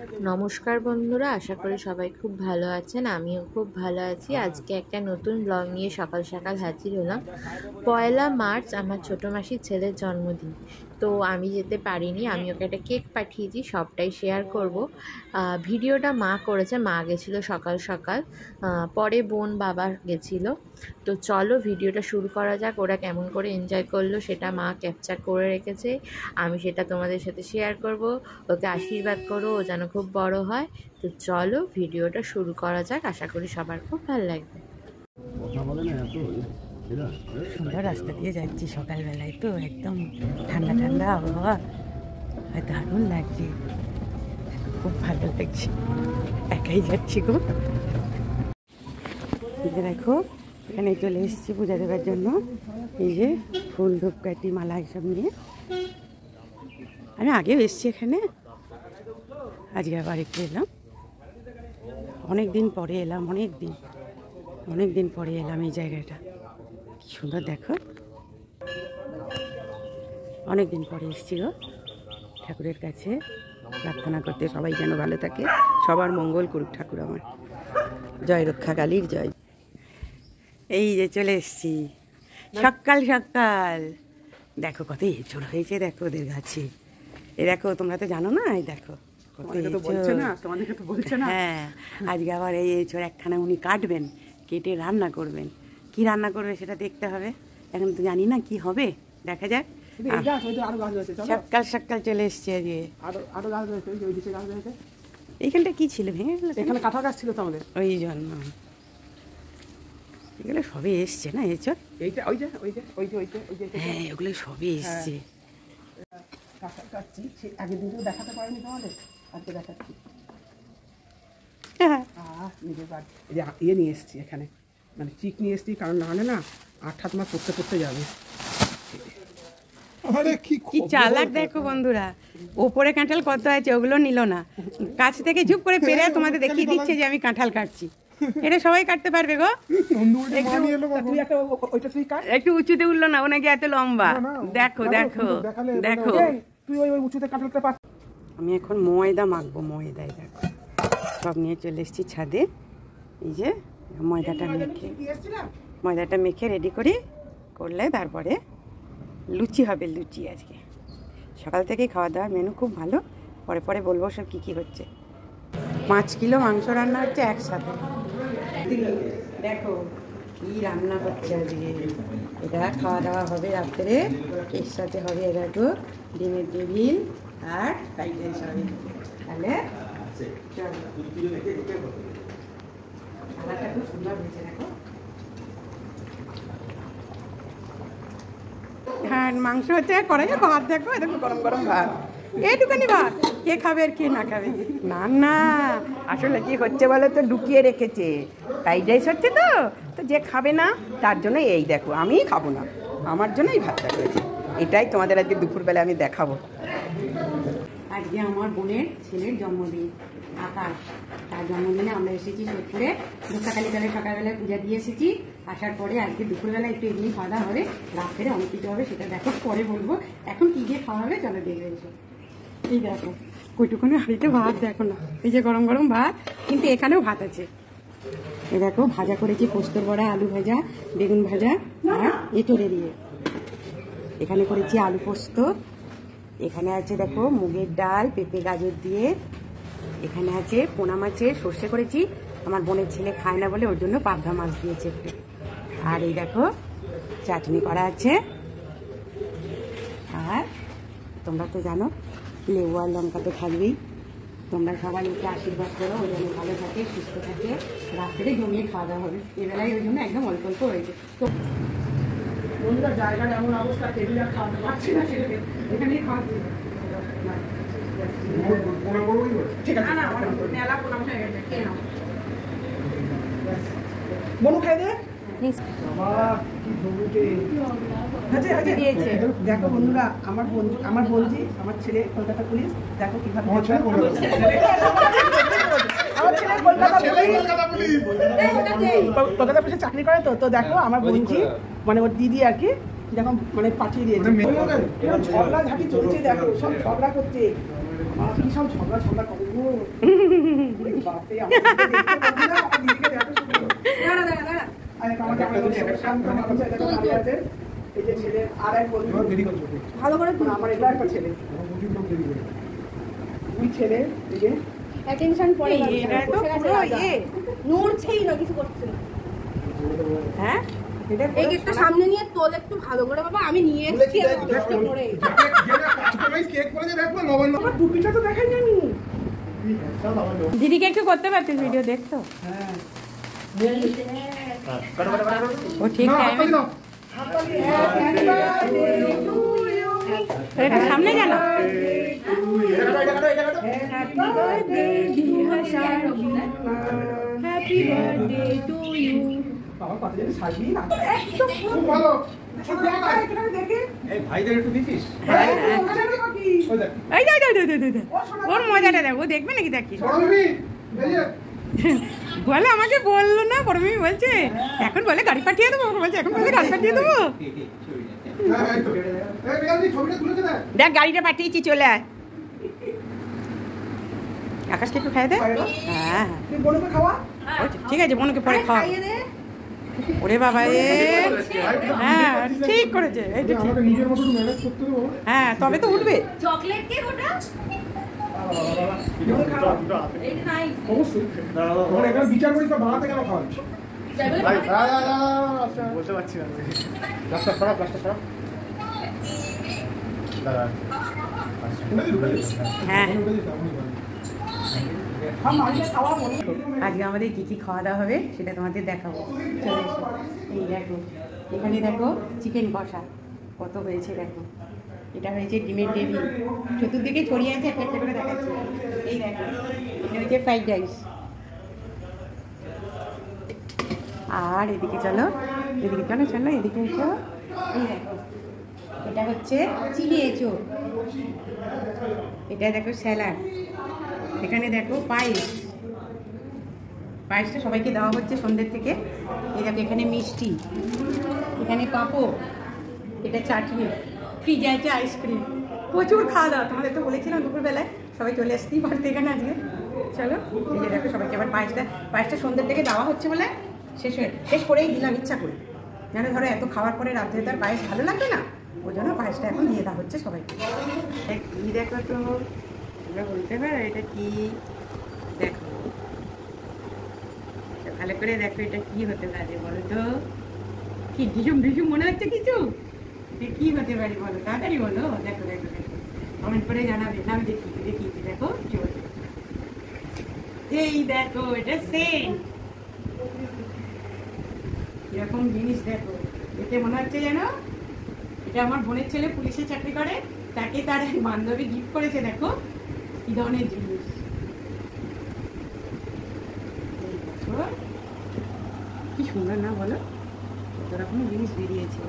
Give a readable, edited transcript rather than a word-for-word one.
নমস্কার বন্ধুরা, আশা করি সবাই খুব ভালো আছেন। আমিও খুব ভালো আছি। আজকে একটা নতুন ব্লগ নিয়ে সকাল সকাল হাজির হলাম। 1 মার্চ আমার ছোটো মাসির ছেলের জন্মদিন, তো আমি যেতে পারিনি। আমি ওকে একটা কেক পাঠিয়েছি, সবটাই শেয়ার করব। ভিডিওটা মা করেছে, মা গেছিলো সকাল সকাল, পরে বোন বাবা গেছিলো। তো চলো ভিডিওটা শুরু করা যাক। ওরা কেমন করে এনজয় করলো সেটা মা ক্যাপচার করে রেখেছে, আমি সেটা তোমাদের সাথে শেয়ার করব। ওকে আশীর্বাদ করো, ও যেন খুব বড় হয়। তো চলো ভিডিওটা শুরু করা যাক, আশা করি সবার খুব ভালো লাগবে। সুন্দর রাস্তা দিয়ে যাচ্ছি সকালবেলায়, তো একদম ঠান্ডা ঠান্ডা আবহাওয়া, দারুণ লাগছে, খুব ভালো লাগছে। একাই যাচ্ছি গো। দেখো এখানে চলে এসেছি পূজা দেওয়ার জন্য। এই যে ফুল ধূপকাঠি মালা এসব নিয়ে। আমি আগেও এসেছি এখানে, আজকে আবার একটু এলাম। অনেক দিন পরে এলাম, অনেক দিন পরে এলাম এই জায়গাটা। কি সুন্দর দেখো, অনেক দিন পরে এসেছি গো ঠাকুরের কাছে প্রার্থনা করতে। সবাই যেন ভালো থাকে, সবার মঙ্গল করুক ঠাকুর আমার। জয় রক্ষা কালীর জয়। এই যে চলে এসেছি সকাল সকাল। দেখো কত এঁচড় হয়েছে, দেখো ওদের গাছে। এই দেখো, তোমরা তো জানো না, এই দেখো হ্যাঁ। আজকে আবার এই এঁচড় একখানা উনি কাটবেন, কেটে রান্না করবেন। কি রান্না করবে সেটা দেখতে হবে, এখন তো জানি না কি হবে, দেখা যাক। সকাল সকাল চলে এসছে আজকে। এইখানটা কি ছিল, ভেঙে গেল? এখানে কাঁঠাল গাছ ছিল তো আমাদের, ওই জন্য এগুলো সবে এসছে না এঁচড়। হ্যাঁ, ওগুলো সবে এসছে। আগের দিন দেখাতে পারিনি তোমাদের, আজকে দেখাচ্ছি। ইয়ে নিয়ে এসছি এখানে, মানে চিক নিয়ে এসছি, কারণ নাহলে না 8 মাস পড়তে যাবে। কি চালাক দেখো বন্ধুরা, ওপরে কাঁঠাল কত আছে ওগুলো নিল না, কাছ থেকে ঝুপ করে পেরে তোমাদের দেখিয়ে দিচ্ছে যে আমি কাঁঠাল কাটছি। এটা সবাই কাটতে পারবে গো। একটু উঁচুতে উঠলো না, ওনাকে এত লম্বা। দেখো দেখো দেখো, আমি এখন ময়দা মাখবো। ময়দায় দেখো সব নিয়ে চলে এসেছি ছাদে। এই যে ময়দাটা মেখে রেডি করি, করলে তারপরে লুচি হবে। লুচি আজকে সকাল থেকেই খাওয়া দাওয়ার মেনু খুব ভালো, পরে পরে বলবো সব কী কী হচ্ছে। 5 কিলো মাংস রান্না হচ্ছে একসাথে। দেখো কি রান্না হচ্ছে আজকে। এটা খাওয়া দাওয়া হবে রাত্রে, এর সাথে হবে দেখো ডিমের টেবিল আর ফ্রাইড রাইস হবে। তাহলে খানাটা খুব সুন্দর হয়েছে দেখো। হ্যাঁ, মাংস হচ্ছে, কড়াইয়ে ভাত দেখো, দেখো গরম গরম ভাত। এইটুখানি ভাত কে খাবে আর কে না খাবে? না না, আসলে কি হচ্ছে বলো তো, ঢুকিয়ে রেখেছে। ফ্রাইড রাইস হচ্ছে তো যে খাবে না তার জন্য এই দেখো, আমি খাবো না, আমার জন্য এই ভাতটা করেছে। এটাই তোমাদের আজকে দুপুরবেলা আমি দেখাবো। আজকে আমার বোনের ছেলের জন্মদিন, আকাশ। তার জন্মদিনে আমরা এসেছি সোদপুরে। রক্ষাকালী কালে সকালবেলায় পূজা দিয়ে এসেছি। আসার পরে আজকে দুপুরবেলা একটু এমনি খাওয়া দাওয়া হবে, রাত্রে অনেক কিছু হবে, সেটা দেখো পরে বলবো। এখন কি দিয়ে খাওয়া হবে চলো দেখবে এসো। এই দেখো কইটুকুনি হাঁড়িতে ভাত, দেখো না, এই যে গরম গরম ভাত, কিন্তু এখানেও ভাত আছে। এই দেখো ভাজা করেছি, পোস্তর বড়া, আলু ভাজা, বেগুন ভাজা আর এঁচড়ে দিয়ে। এখানে করেছি আলু পোস্ত। এখানে আছে দেখো মুগের ডাল, পেঁপে গাজর দিয়ে। এখানে আছে পোনা মাছের সর্ষে করেছি, আমার বোনের ছেলে খায় না বলে ওর জন্য পাবদা মাছ দিয়েছে একটু। আর এই দেখো চাটনি করা আছে। আর তোমরা তো জানো লেবু আর লঙ্কা তো থাকবেই। তোমরা সবাই ওকে আশীর্বাদ করো, ওই জন্য ভালো থাকে, সুস্থ থাকে। রাত্রে জমিয়ে খাওয়া দাওয়া হবে এবেলায়, ওই জন্য একদম অল্প অল্প হয়েছে। তো বন্ধুরা জায়গার এমন অবস্থা, টেবিল আর খাওয়াতে পারছি না, সেটাকে এখানেই খাওয়াচ্ছি। ঠিক আছে, বনু খাই দে। দেখো বন্ধুরা, আমার বোনজি, আমার ছেলে কলকাতা পুলিশ, দেখো কিভাবে কলকাতা পুলিশে চাকরি করে। তো দেখো আমার বোনজি, মানে ওর দিদি আর কি, দেখো মানে পাঠিয়ে দিয়েছে। ঝগড়া ঝাঁটি চলছে, দেখো সব ঝগড়া করছে। কি সব ঝগড়া ঝগড়া করে গো। বাপরে, আমার দিদিকে দেখতে পাবো না, আমার দিদিকে দেখো শুধু। দাঁড়া দাঁড়া দাঁড়া। আরে আমার একটা শান্ত মানুষ আছে, একটা দাঁড়িয়ে আছে। এই যে ছেলে আর এক বন্ধু দেরি করছো ভালো করে তুই। আমার এটা একটা ছেলে, দুই ছেলে, এই যে অ্যাটেনশন পড়ে গেছে। এটা তো পুরো নড়ছেই না, কিছু করছে না। হ্যাঁ এটা এই গেটটা সামনে নিয়ে তোল একটু ভালো করে বাবা, আমি নিয়ে এসেছি কষ্ট করে। আমার টুপিটা তো দেখাই জানি। দিদিকে একটু করতে পারতিস ভিডিও দেখতো। হ্যাঁ ও ঠিক টাইমে এটা সামনে জানো। Happy birthday to you. আমার কথা যদি সাজবি না একদম খুব ভালো। এখানে দেখি এই ভাইদের একটু দিছিস। হ্যাঁ ওই দেখ এই দেখ ওর মজাটা দেখ, ও দেখবে নাকি দেখি। বড়মি এই যে বলে আমাকে বললো না, বড়মি বলছে এখন বলে গাড়ি পাঠিয়ে দেবো, বলছে এখন বলে গাড়ি পাঠিয়ে দেবো। হ্যাঁ এই তো এই বিয়ালি ছবিটা তুলে দে। দেখ গাড়িটা পাঠিয়েছি, চলে আয়। আকাশকে একটু খাই দে। হ্যাঁ তুই বলবে খাওয়া ঠিক আছে, বোনকে পরে খাওয়া। খাইয়ে দে। ওরে বাবা এ, হ্যাঁ ঠিক করেছে। এই যে ঠিক। আমাকে নিজের মতো ম্যানেজ করতে দেবো। হ্যাঁ তবে তো উঠবে। চকলেট কেক ওটা? এটা নাই। অবশ্যই মানে এখানে বিচার করি তো বানাতে কেন খাওয়া বলতে পারছি না। রাস্তা খারাপ, রাস্তা খারাপ। দাদা হ্যাঁ আজকে আমাদের কি কি খাওয়া দাওয়া হবে সেটা তোমাদের দেখাবো। চলে এসো। এই দেখো এখানে দেখো চিকেন কষা কত হয়েছে দেখো। এটা হয়েছে ডিমের গ্রেভি, চতুর্দিকে ছড়িয়ে আছে, একটা একটা করে দেখাচ্ছি। এই দেখো এটা হচ্ছে ফ্রাইড রাইস। আর এদিকে চলো, এদিকে চলো চলো এদিকে এসো। এই দেখো এটা হচ্ছে চিলি এঁচোড়, এটা দেখো স্যালাড, এখানে দেখো পায়েস, পায়েসটা সবাইকে দেওয়া হচ্ছে সন্ধ্যের থেকে। এই দেখো এখানে মিষ্টি, এখানে পাঁপড়, এটা চাটনি, ফ্রিজে আছে আইসক্রিম। প্রচুর খাওয়া দাওয়া, তোমাদের তো বলেছিলাম দুপুরবেলায় সবাই চলে আসতেই পারতে এখানে আজকে। চলো এই যে দেখো সবাইকে আবার পায়েসটা সন্ধ্যের থেকে দেওয়া হচ্ছে বলে শেষ করেই দিলাম ইচ্ছা করে। জানো ধরো এত খাওয়ার পরে রাত্রে তার পায়েস ভালো লাগবে না, ওই জন্য পায়েসটা এখন দিয়ে দেওয়া হচ্ছে সবাইকে। কি দেখো তো, তোমরা বলতে পারো এটা কি? দেখো ভালো করে দেখো, এটা কি হতে পারে বলো তো? কি ঢিসুম ঢিসুম মনে হচ্ছে কিছু? এটা কি হতে পারে বলো, তাড়াতাড়ি বলো। দেখো দেখো দেখো, কমেন্ট করে জানাবে। নাম দেখি দেখি দেখো কি বলছে। এই দেখো এটা সেন্ট, এরকম জিনিস দেখো। এতে মনে হচ্ছে যেন এটা আমার বোনের ছেলে পুলিশে চাকরি করে, তাকে তার এক বান্ধবী গিফট করেছে। দেখো কি ধরনের জিনিস, কি সুন্দর না বলো? কত রকম জিনিস বেরিয়েছে।